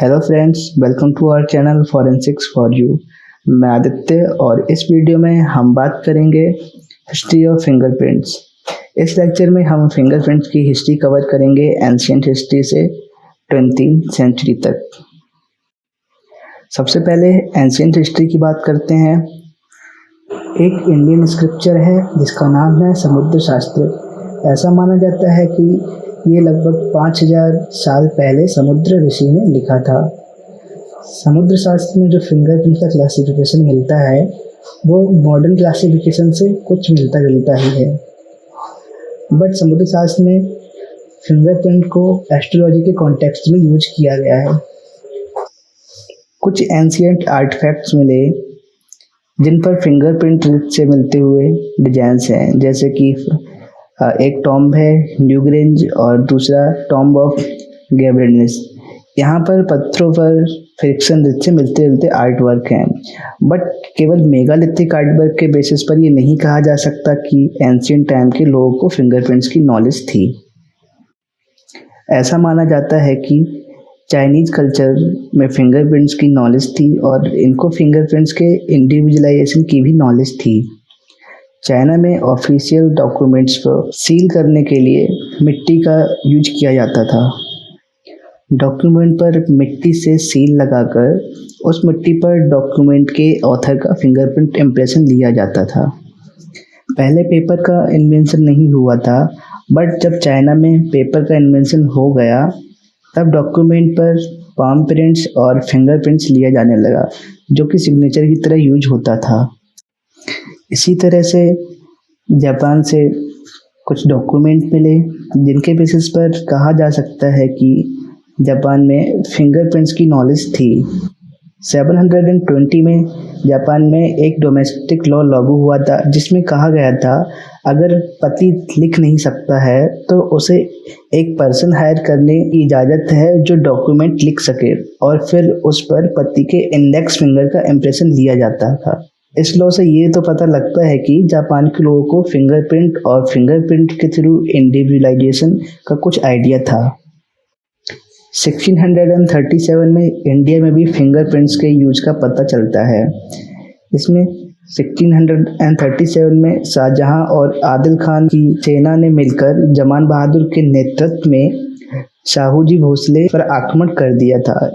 Hello friends, welcome to our channel forensics for you. मैं आदित्य और इस वीडियो में हम बात करेंगे हिस्ट्री ऑफ फिंगरप्रिंट्स। इस लेक्चर में हम फिंगरप्रिंट्स की हिस्ट्री कवर करेंगे एंशिएंट हिस्ट्री से 20th सेंचुरी तक। सबसे पहले एंशिएंट हिस्ट्री की बात करते हैं। एक इंडियन स्क्रिप्चर है जिसका नाम है समुद्र शास्त्र। ऐसा माना जाता है कि ये लगभग 5000 साल पहले समुद्र ऋषि ने लिखा था। समुद्र शास्त्र में जो फिंगरप्रिंट का क्लासिफिकेशन मिलता है वो मॉडर्न क्लासिफिकेशन से कुछ मिलता जुलता ही है, बट समुद्र शास्त्र में फिंगरप्रिंट को एस्ट्रोलॉजी के कॉन्टेक्स्ट में यूज किया गया है। कुछ एंशिएंट आर्टिफैक्ट्स मिले जिन पर फिंगरप्रिंट से मिलते हुए डिजाइंस हैं, जैसे कि एक टॉम्ब है न्यूग्रेंज और दूसरा टॉम्ब ऑफ गैब्रेनिस। यहाँ पर पत्थरों पर फ्रिक्शन से मिलते जुलते आर्ट वर्क हैं, बट केवल मेगालिथिक आर्ट वर्क के बेसिस पर ये नहीं कहा जा सकता कि एंशिएंट टाइम के लोगों को फिंगरप्रिंट्स की नॉलेज थी। ऐसा माना जाता है कि चाइनीज कल्चर में फिंगरप्रिंट्स की नॉलेज थी और इनको फिंगरप्रिंट्स के इंडिविजुअलाइजेशन की भी नॉलेज थी। चाइना में ऑफिशियल डॉक्यूमेंट्स को सील करने के लिए मिट्टी का यूज किया जाता था। डॉक्यूमेंट पर मिट्टी से सील लगाकर उस मिट्टी पर डॉक्यूमेंट के ऑथर का फिंगरप्रिंट इम्प्रेशन लिया जाता था। पहले पेपर का इन्वेंशन नहीं हुआ था, बट जब चाइना में पेपर का इन्वेंशन हो गया तब डॉक्यूमेंट पर पाम प्रिंट्स और फिंगरप्रिंट्स लिया जाने लगा, जो कि सिग्नेचर की तरह यूज होता था। इसी तरह से जापान से कुछ डॉक्यूमेंट मिले जिनके बेसिस पर कहा जा सकता है कि जापान में फिंगरप्रिंट्स की नॉलेज थी। 720 में जापान में एक डोमेस्टिक लॉ लागू हुआ था जिसमें कहा गया था अगर पति लिख नहीं सकता है तो उसे एक पर्सन हायर करने की इजाज़त है जो डॉक्यूमेंट लिख सके, और फिर उस पर पति के इंडेक्स फिंगर का इम्प्रेशन लिया जाता था। इस लॉ से ये तो पता लगता है कि जापान के लोगों को फिंगरप्रिंट और फिंगरप्रिंट के थ्रू इंडिविजुअलाइजेशन का कुछ आइडिया था। 1637 में इंडिया में भी फिंगरप्रिंट्स के यूज का पता चलता है। इसमें 1637 में शाहजहां और आदिल खान की सेना ने मिलकर जमान बहादुर के नेतृत्व में साहूजी भोसले पर आक्रमण कर दिया था।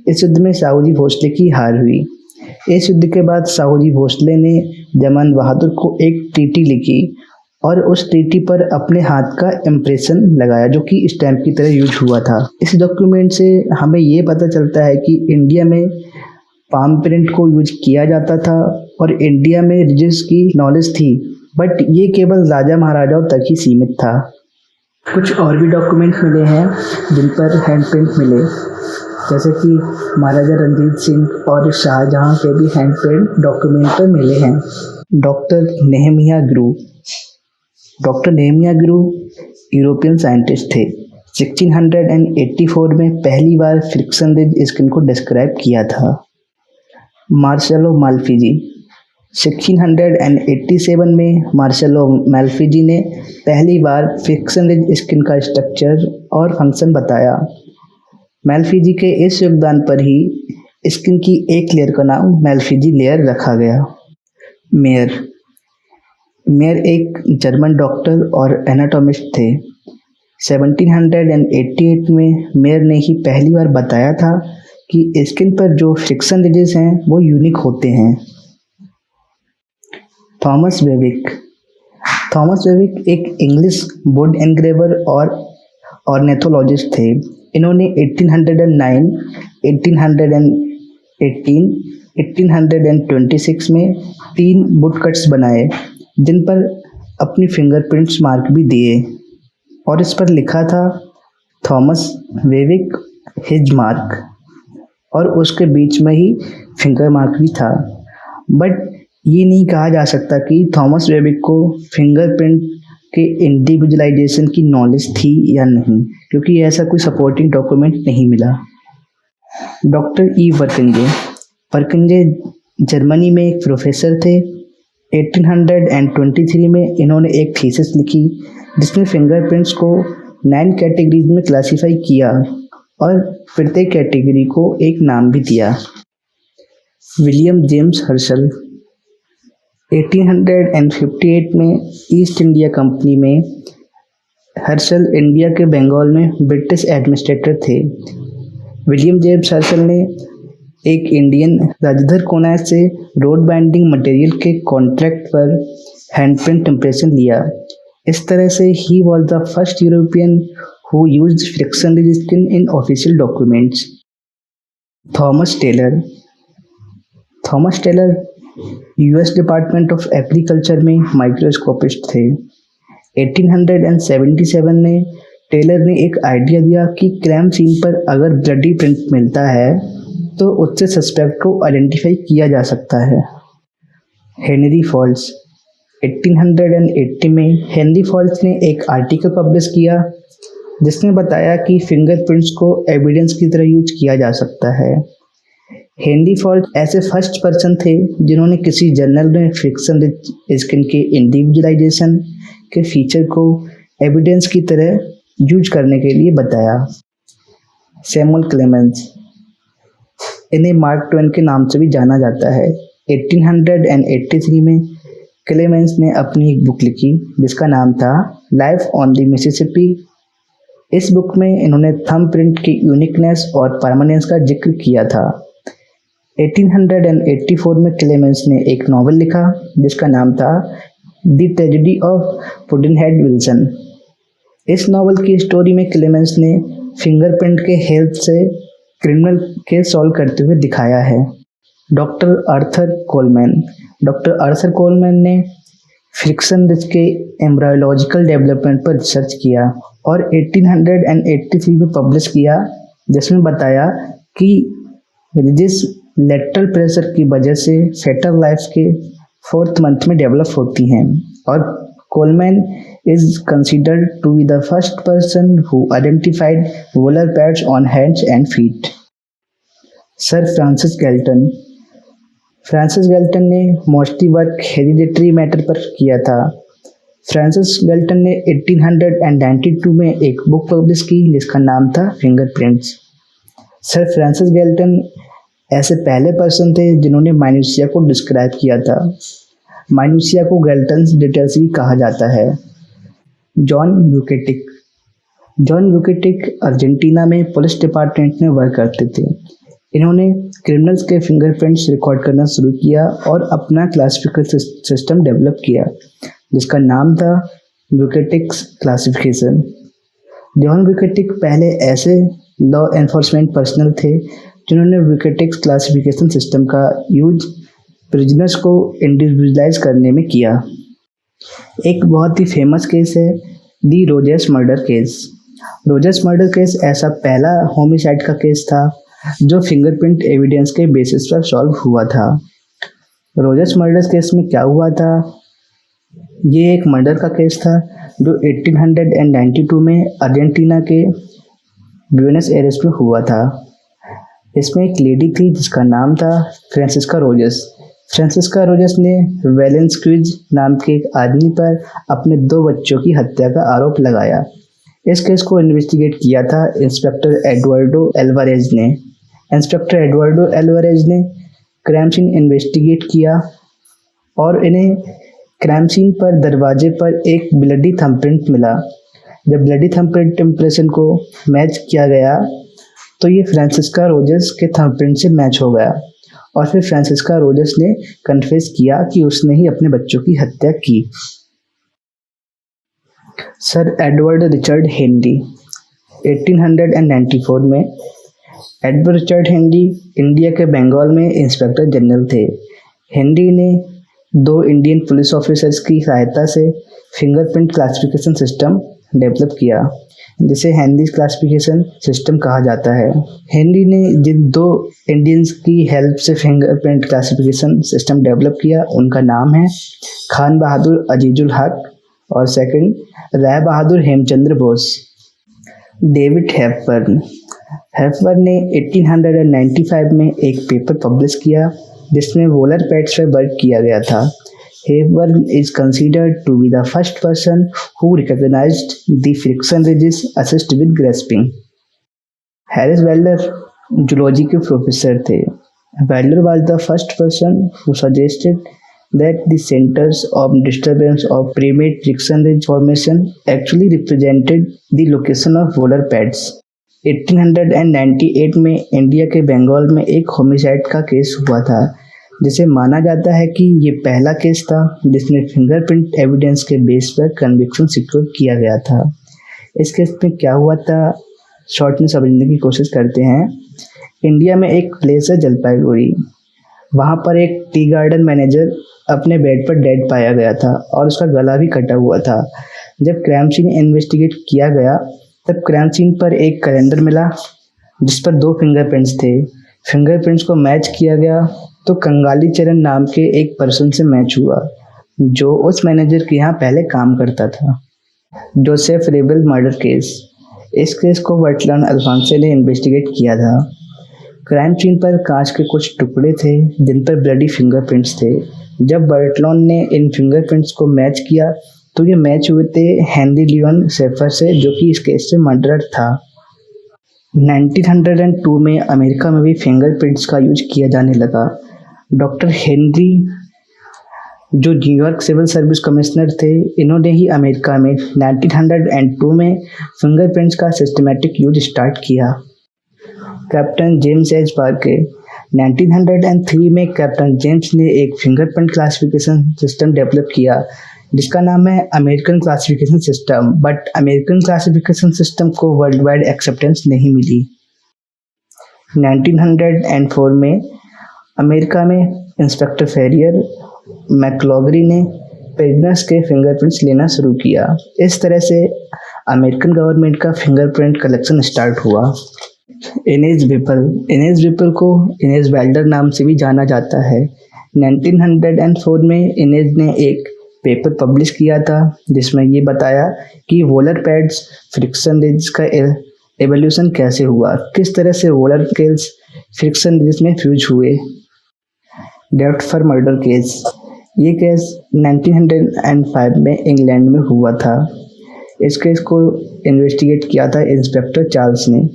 इस युद्ध में साहूजी भोसले की हार हुई। इस युद्ध के बाद साहूजी भोसले ने जमान बहादुर को एक ट्रीटी लिखी और उस ट्रीटी पर अपने हाथ का इम्प्रेशन लगाया, जो कि स्टैम्प की तरह यूज हुआ था। इस डॉक्यूमेंट से हमें ये पता चलता है कि इंडिया में पाम प्रिंट को यूज किया जाता था और इंडिया में रिजिस की नॉलेज थी, बट ये केवल राजा महाराजाओं तक ही सीमित था। कुछ और भी डॉक्यूमेंट मिले हैं जिन पर हैंड प्रिंट मिले, जैसे कि महाराजा रणजीत सिंह और शाहजहां के भी हैंड प्रिंट डॉक्यूमेंट पर मिले हैं। डॉक्टर नेहेमिया ग्रू यूरोपियन साइंटिस्ट थे। 1684 में पहली बार फ्रिक्शन रिज स्किन को डिस्क्राइब किया था। मार्शलो माल्फिजी 1687 में मार्शलो माल्फिजी ने पहली बार फ्रिक्शन रिज स्किन का स्ट्रक्चर और फंक्शन बताया। माल्फिजी के इस योगदान पर ही स्किन की एक लेयर का नाम माल्फिजी लेयर रखा गया। मेयर एक जर्मन डॉक्टर और एनाटॉमिस्ट थे। 1788 में मेयर ने ही पहली बार बताया था कि स्किन पर जो फ्रिक्शन रिजेस हैं वो यूनिक होते हैं। थॉमस वेविक एक इंग्लिश वुड एनग्रेवर और ऑर्निथोलॉजिस्ट थे। इन्होंने 1809, 1818, 1826 में 3 वुडकट्स बनाए जिन पर अपनी फिंगरप्रिंट्स मार्क भी दिए, और इस पर लिखा था थॉमस वेविक हिज मार्क, और उसके बीच में ही फिंगर मार्क भी था। बट ये नहीं कहा जा सकता कि थॉमस वेविक को फिंगरप्रिंट के इंडिविजुअलाइजेशन की नॉलेज थी या नहीं, क्योंकि ऐसा कोई सपोर्टिंग डॉक्यूमेंट नहीं मिला। डॉक्टर ई वर्किंजे जर्मनी में एक प्रोफेसर थे। 1823 में इन्होंने एक थीसिस लिखी जिसमें फिंगरप्रिंट्स को 9 कैटेगरीज में क्लासीफाई किया, और प्रत्येक कैटेगरी को एक नाम भी दिया। विलियम जेम्स हर्शल 1858 में ईस्ट इंडिया कंपनी में हर्शल इंडिया के बंगाल में ब्रिटिश एडमिनिस्ट्रेटर थे। विलियम जेम्स हर्शल ने एक इंडियन राजधर कोनार्क से रोड बाइंडिंग मटेरियल के कॉन्ट्रैक्ट पर हैंडप्रिंट इम्प्रेशन लिया। इस तरह से ही was the first European who used friction resistance in official documents. Thomas Taylor US Department of Agriculture में माइक्रोस्कोपिस्ट थे। 1877 में टेलर ने एक आइडिया दिया कि क्राइम सीन पर अगर ब्लडी प्रिंट मिलता है तो उससे सस्पेक्ट को आइडेंटिफाई किया जा सकता है। हेनरी फॉल्स 1880 में हेनरी फॉल्स ने एक आर्टिकल पब्लिश किया जिसने बताया कि फिंगरप्रिंट्स को एविडेंस की तरह यूज किया जा सकता है। हेनरी फॉल्स ऐसे फर्स्ट पर्सन थे जिन्होंने किसी जर्नल में फ्रिक्शन स्किन के इंडिविजुअलाइजेशन के फीचर को एविडेंस की तरह यूज करने के लिए बताया। सैमुअल क्लेमेंस, इन्हें मार्क ट्वेन के नाम से भी जाना जाता है। 1883 में क्लेमेंस ने अपनी एक बुक लिखी जिसका नाम था लाइफ ऑन द मिसिसिपी। इस बुक में इन्होंने थंब प्रिंट की यूनिकनेस और परमानेंस का जिक्र किया था। 1884 में क्लेमेंस ने एक नॉवल लिखा जिसका नाम था द ट्रेजेडी ऑफ पुडिनहेड विल्सन। इस नॉवल की स्टोरी में क्लेमेंस ने फिंगरप्रिंट के हेल्प से क्रिमिनल केस सॉल्व करते हुए दिखाया है। डॉक्टर आर्थर कोलमैन ने फ्रिक्शन रिज के एम्ब्रायोलॉजिकल डेवलपमेंट पर रिसर्च किया और 1883 में पब्लिश किया जिसमें बताया कि रिजिस लेटरल प्रेशर की वजह से फेटल लाइफ के 4th मंथ में डेवलप होती हैं और Coleman is considered to be the first person who identified volar pads on hands and feet. Sir Francis Galton ने मोस्टली वर्क हेरिडिटरी मैटर पर किया था। फ्रांसिस गैल्टन ने 1892 में एक बुक पब्लिश की जिसका नाम था फिंगरप्रिंट्स। सर फ्रांसिस गैल्टन ऐसे पहले पर्सन थे जिन्होंने माइन्यूसिया को डिस्क्राइब किया था। माइन्यूसिया को गैल्टन्स डिटेल्स भी कहा जाता है। जॉन ब्यूकेटिक अर्जेंटीना में पुलिस डिपार्टमेंट में वर्क करते थे। इन्होंने क्रिमिनल्स के फिंगरप्रिंट्स रिकॉर्ड करना शुरू किया और अपना क्लासिफिकेशन सिस्टम डेवलप किया जिसका नाम था ब्यूकेटिक्स क्लासिफिकेशन। जॉन ब्यूकेटिक पहले ऐसे लॉ एनफोर्समेंट पर्सनल थे जिन्होंने ब्यूकेटिक्स क्लासिफिकेशन सिस्टम का यूज प्रिजनर्स को इंडिविजुअलाइज करने में किया। एक बहुत ही फेमस केस है the Rogers murder case. Rogers murder case ऐसा पहला होमिसाइड का केस था जो फिंगरप्रिंट एविडेंस के बेसिस पर सॉल्व हुआ था। रोजर्स मर्डर केस में क्या हुआ था, ये एक मर्डर का केस था जो 1892 में अर्जेंटीना के ब्यूनस एयर्स में हुआ था। इसमें एक लेडी थी जिसका नाम था फ्रांसिस्का रोजर्स ने वेलेंस्क्विज नाम के एक आदमी पर अपने 2 बच्चों की हत्या का आरोप लगाया। इस केस को इन्वेस्टिगेट किया था इंस्पेक्टर एडवर्डो एल्वारेज ने क्राइम सीन इन्वेस्टिगेट किया और इन्हें क्राइम सीन पर दरवाजे पर एक ब्लडी थंबप्रिंट मिला। जब ब्लडी थंबप्रिंट इम्प्रेशन को मैच किया गया तो ये फ्रांसिस्का रोजर्स के थंबप्रिंट से मैच हो गया और फिर फ्रांसिस्का रोजर्स ने कन्फेस किया कि उसने ही अपने बच्चों की हत्या की। सर एडवर्ड रिचर्ड हेनरी 1894 में एडवर्ड रिचर्ड हेनरी इंडिया के बंगाल में इंस्पेक्टर जनरल थे। हेनरी ने 2 इंडियन पुलिस ऑफिसर्स की सहायता से फिंगरप्रिंट क्लासिफिकेशन सिस्टम डेवलप किया जिसे हेनरीज क्लासिफिकेशन सिस्टम कहा जाता है। हेनरी ने जिन 2 इंडियंस की हेल्प से फिंगरप्रिंट क्लासिफिकेशन सिस्टम डेवलप किया उनका नाम है खान बहादुर अजीजुल हक और second Rai Bahadur Hemchandra Bose. David Hepburn ने 1895 में एक पेपर पब्लिश किया जिसमें वोलर पैड्स पर वर्क किया गया था। Hepburn is considered to be the first person who recognized the friction ridges assist with grasping. Harris welder zoology के प्रोफेसर थे। Welder was the first person who suggested that the centers of disturbance of primate friction ridge formation actually represented the location of polar pads। 1898 में India के बंगाल में एक homicide का case हुआ था, जिसे माना जाता है कि ये पहला केस था जिसमें फिंगरप्रिंट एविडेंस के बेस पर कन्विक्शन सिक्योर किया गया था। इस केस में क्या हुआ था, शॉर्ट में समझने की कोशिश करते हैं। इंडिया में एक प्लेस है जलपाईगुड़ी, वहाँ पर एक टी गार्डन मैनेजर अपने बेड पर डेड पाया गया था और उसका गला भी कटा हुआ था। जब क्राइम सीन इन्वेस्टिगेट किया गया तब क्राइम सीन पर एक कैलेंडर मिला जिस पर 2 फिंगरप्रिंट्स थे। फिंगरप्रिंट्स को मैच किया गया तो कंगाली चरण नाम के एक पर्सन से मैच हुआ जो उस मैनेजर के यहाँ पहले काम करता था। जोसेफ रेबल मर्डर केस, इस केस को वर्टलन अल्फांसे ने इन्वेस्टिगेट किया था। क्राइम सीन पर कांच के कुछ टुकड़े थे जिन पर ब्लडी फिंगरप्रिंट्स थे। जब बर्टलॉन ने इन फिंगरप्रिंट्स को मैच किया तो ये मैच हुए थे हेनरी लियोन शेफर से, जो कि इस केस से मर्डरर था। 1902 में अमेरिका में भी फिंगरप्रिंट्स का यूज किया जाने लगा। डॉक्टर हेनरी, जो न्यूयॉर्क सिविल सर्विस कमिश्नर थे, इन्होंने ही अमेरिका में 1902 में फिंगरप्रिंट्स का सिस्टमैटिक यूज स्टार्ट किया। कैप्टन जेम्स एच पार्के, 1903 में कैप्टन जेम्स ने एक फिंगरप्रिंट क्लासिफिकेशन सिस्टम डेवलप किया जिसका नाम है American classification system, but American classification system को वर्ल्ड वाइड एक्सेप्टेंस नहीं मिली। 1904 में अमेरिका में इंस्पेक्टर फेरियर मैक्लॉगरी ने प्रिजनर्स के फिंगरप्रिंट्स लेना शुरू किया। इस तरह से अमेरिकन गवर्नमेंट का फिंगरप्रिंट कलेक्शन स्टार्ट हुआ। इनेज विपल को इनेज वेल्डर नाम से भी जाना जाता है। 1904 में इनेज ने एक पेपर पब्लिश किया था जिसमें ये बताया कि वोलर पैड्स फ्रिक्शन रिज का एवोल्यूशन कैसे हुआ, किस तरह से वोलर स्केल्स फ्रिक्शन रिज में फ्यूज हुए। डेप्थ फॉर मर्डर केस, ये केस 1905 में इंग्लैंड में हुआ था। इस केस को इन्वेस्टिगेट किया था इंस्पेक्टर चार्ल्स ने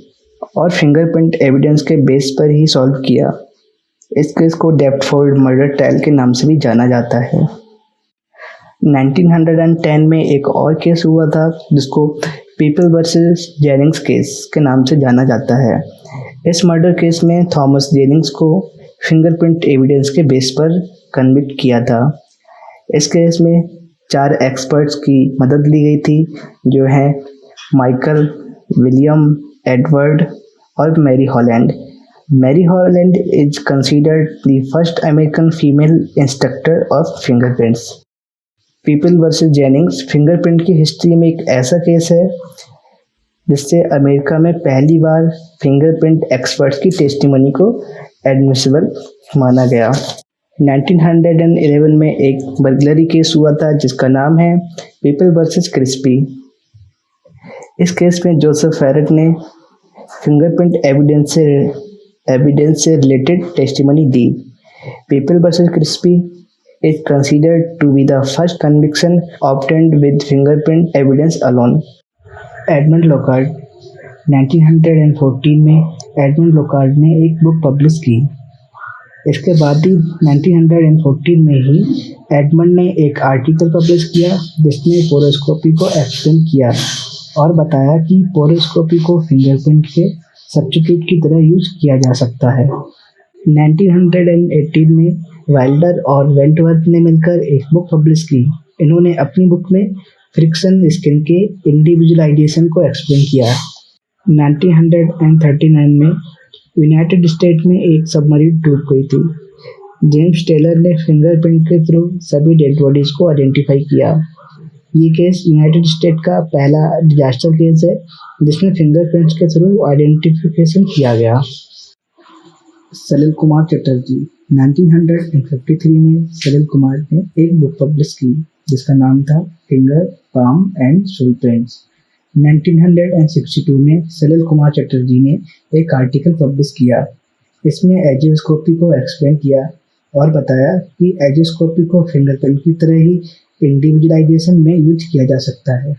और फिंगरप्रिंट एविडेंस के बेस पर ही सॉल्व किया। इस केस को डेप्टफोर्ड मर्डर ट्रायल के नाम से भी जाना जाता है। 1910 में एक और केस हुआ था जिसको पीपल वर्सेस जेनिंग्स केस के नाम से जाना जाता है। इस मर्डर केस में थॉमस जेनिंग्स को फिंगरप्रिंट एविडेंस के बेस पर कन्विक्ट किया था। इस केस में 4 एक्सपर्ट्स की मदद ली गई थी जो हैं माइकल, विलियम, एडवर्ड और Mary Holland. Mary Holland is considered the first American female instructor of fingerprints. People versus Jennings fingerprint की हिस्ट्री में एक ऐसा केस है जिससे अमेरिका में पहली बार फिंगरप्रिंट एक्सपर्ट्स की टेस्टिमनी को एडमिसिबल माना गया। 1911 में एक बर्गलरी केस हुआ था जिसका नाम है पीपल वर्सेस क्रिस्पी। इस केस में जोसेफ फेरेट ने फिंगरप्रिंट एविडेंस से related testimony the. People versus crispy is considered to be the first conviction obtained with fingerprint evidence alone। Edmond Locard, 1914 में एडमंड लॉकार्ड ने एक बुक पब्लिश की। इसके बाद ही 1914 में ही एडमंड ने एक आर्टिकल पब्लिश किया जिसने पोरोस्कोपी को एक्सप्लेन किया और बताया कि पोरोस्कोपी को फिंगरप्रिंट के सब्स्टिट्यूट की तरह यूज किया जा सकता है। 1918 में वाइल्डर और वेंटवर्थ ने मिलकर एक बुक पब्लिश की। इन्होंने अपनी बुक में फ्रिक्शन स्किन के इंडिविजुअलाइजेशन को एक्सप्लेन किया। 1939 में यूनाइटेड स्टेट में एक सबमरीन डूब गई थी। जेम्स टेलर ने फिंगरप्रिंट के थ्रू सभी डेड बॉडीज को आइडेंटिफाई किया। ये केस यूनाइटेड स्टेट का पहला डिजास्टर केस है जिसमें फिंगरप्रिंट्स के थ्रू आइडेंटिफिकेशन किया गया। सलिल कुमार चटर्जी, 1953 में सलिल कुमार ने एक बुक पब्लिश की जिसका नाम था finger, palm and sole prints. 1962 में सलिल कुमार चटर्जी ने एक आर्टिकल पब्लिश किया। इसमें एजियोस्कोपी को एक्सप्लेन किया और बताया कि एजियोस्कोपी को फिंगरप्रिंट की तरह ही इंडिविजुअलाइजेशन में यूज किया जा सकता है।